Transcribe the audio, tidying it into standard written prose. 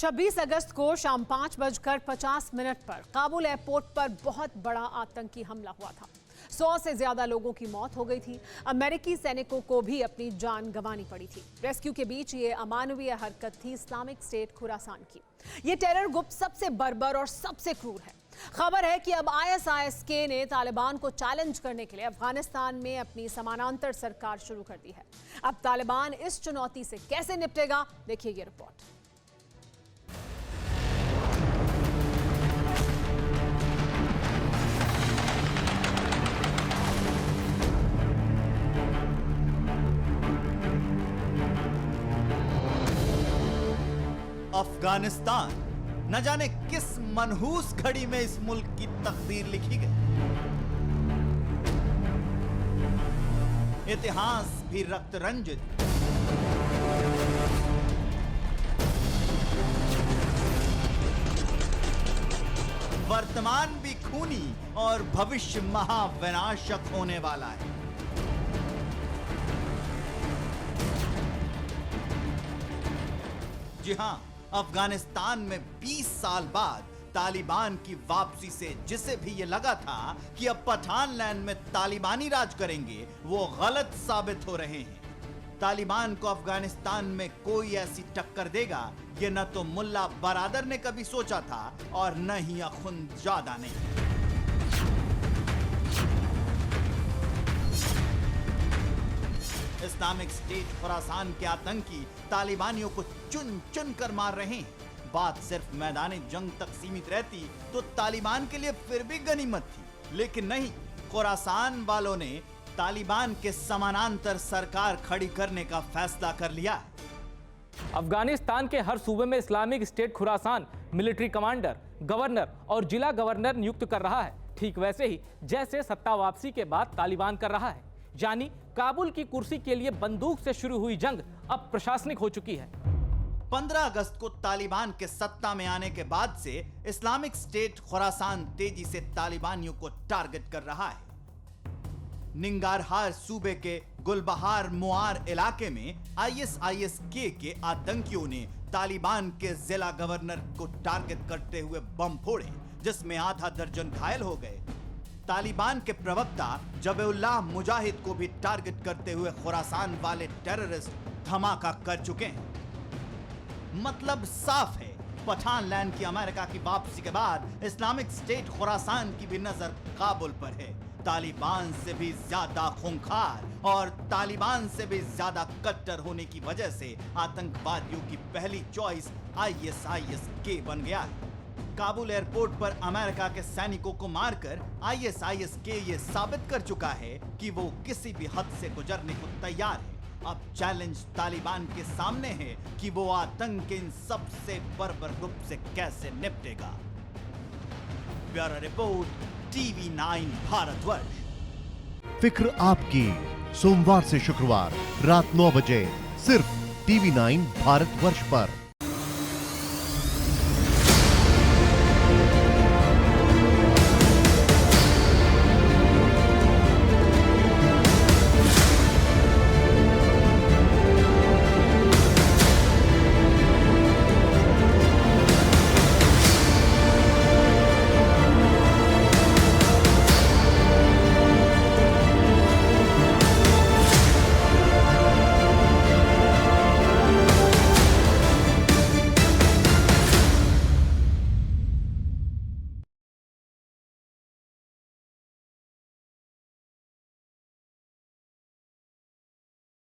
26 अगस्त को शाम 5:50 पर काबुल एयरपोर्ट पर बहुत बड़ा आतंकी हमला हुआ था। 100 से ज्यादा लोगों की मौत हो गई थी। अमेरिकी सैनिकों को भी अपनी जान गंवानी पड़ी थी। रेस्क्यू के बीच ये अमानवीय हरकत थी इस्लामिक स्टेट खुरासान की। ये टेरर ग्रुप सबसे बर्बर और सबसे क्रूर है। खबर है कि अब ISIS-K ने तालिबान को चैलेंज करने के लिए अफगानिस्तान में अपनी समानांतर सरकार शुरू कर दी है। अब तालिबान इस चुनौती से कैसे निपटेगा, देखिए ये रिपोर्ट। अफगानिस्तान न जाने किस मनहूस घड़ी में इस मुल्क की तकदीर लिखी गई। इतिहास भी रक्त रंजित, वर्तमान भी खूनी और भविष्य महाविनाशक होने वाला है। जी हां, अफगानिस्तान में 20 साल बाद तालिबान की वापसी से जिसे भी ये लगा था कि अब पठान लैंड में तालिबानी राज करेंगे, वो गलत साबित हो रहे हैं। तालिबान को अफगानिस्तान में कोई ऐसी टक्कर देगा, ये न तो मुल्ला बरादर ने कभी सोचा था और न ही अखुंदजादा ने। इस्लामिक स्टेट खुरासान के आतंकी तालिबानियों को चुन चुन कर मार रहे हैं। बात सिर्फ मैदानी जंग तक सीमित रहती तो तालिबान के लिए फिर भी गनीमत थी, लेकिन नहीं, खुरासान वालों ने तालिबान के समानांतर सरकार खड़ी करने का फैसला कर लिया है। अफगानिस्तान के हर सूबे में Islamic State Khorasan military commander, governor और जिला गवर्नर नियुक्त कर रहा है, ठीक वैसे ही जैसे सत्ता वापसी के बाद तालिबान कर रहा है। यानी काबुल की कुर्सी के लिए बंदूक से शुरू हुई जंग अब प्रशासनिक हो चुकी है। 15 अगस्त को तालिबान के सत्ता में आने के बाद से इस्लामिक स्टेट खुरासान तेजी से तालिबानियों को टारगेट कर रहा है। निंगारहार सूबे के गुलबहार मुआर इलाके में ISIS-K के आतंकियों ने तालिबान के जिला गवर्नर को टारगेट करते हुए बम फोड़े, जिसमें आधा दर्जन घायल हो गए। तालिबान के प्रवक्ता जबेउल्लाह मुजाहिद को भी टारगेट करते हुए खुरासान वाले टेररिस्ट धमाका कर चुके हैं। मतलब साफ है, पठान लैंड की अमेरिका की वापसी के बाद इस्लामिक स्टेट खुरासान की भी नजर काबुल पर है। तालिबान से भी ज्यादा खूंखार और तालिबान से भी ज्यादा कट्टर होने की वजह से आतंकवादियों की पहली चॉइस ISIS-K बन गया है। काबुल एयरपोर्ट पर अमेरिका के सैनिकों को मारकर ISIS-K ये साबित कर चुका है कि वो किसी भी हद से गुजरने को तैयार है। अब चैलेंज तालिबान के सामने है कि वो आतंक के इन सबसे बर्बर ग्रुप से कैसे निपटेगा। Bureau report, TV9 Bharatvarsh. फिक्र आपकी, सोमवार से शुक्रवार रात 9 बजे सिर्फ TV9 भारतवर्ष पर।